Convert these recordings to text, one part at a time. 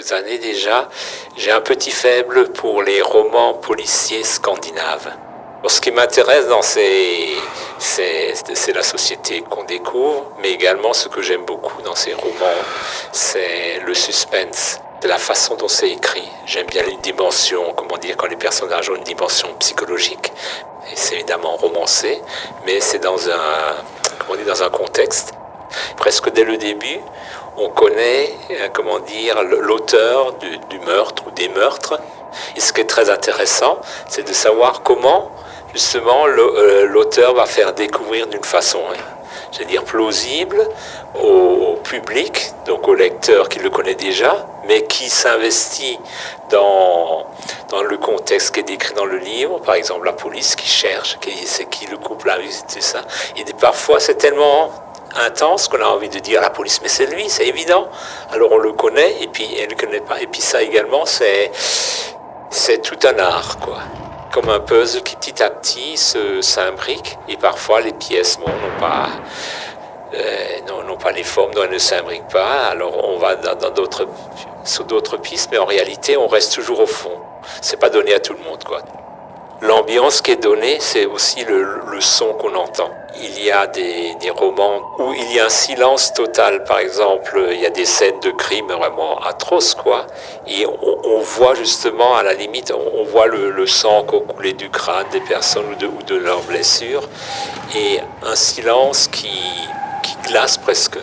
quelques années déjà, j'ai un petit faible pour les romans policiers scandinaves. Ce qui m'intéresse c'est la société qu'on découvre, mais également ce que j'aime beaucoup dans ces romans, c'est le suspense. C'est la façon dont c'est écrit. J'aime bien une dimension, quand les personnages ont une dimension psychologique. Et c'est évidemment romancé, mais c'est dans un contexte. Presque dès le début, on connaît, l'auteur du meurtre ou des meurtres. Et ce qui est très intéressant, c'est de savoir comment, justement, l'auteur va faire découvrir d'une façon, plausible au public, donc au lecteur qui le connaît déjà, mais qui s'investit dans le contexte qui est décrit dans le livre. Par exemple, la police qui cherche, c'est qui le couple a visité ça. Et parfois, c'est tellement intense qu'on a envie de dire à la police, mais c'est lui, c'est évident. Alors on le connaît, et puis elle ne le connaît pas. Et puis ça également, c'est tout un art, quoi. Comme un puzzle qui petit à petit s'imbrique, et parfois les pièces n'ont pas les formes dont elles ne s'imbriquent pas. Alors on va sur d'autres pistes, mais en réalité on reste toujours au fond. C'est pas donné à tout le monde, quoi. L'ambiance qui est donnée, c'est aussi le son qu'on entend. Il y a des romans où il y a un silence total. Par exemple, il y a des scènes de crime vraiment atroces, quoi. Et on voit justement, à la limite, on voit le sang couler du crâne des personnes ou de leurs blessures. Et un silence qui glace presque,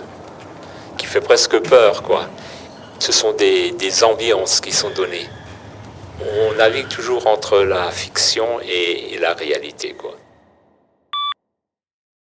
qui fait presque peur, quoi. Ce sont des ambiances qui sont données. On navigue toujours entre la fiction et la réalité, quoi.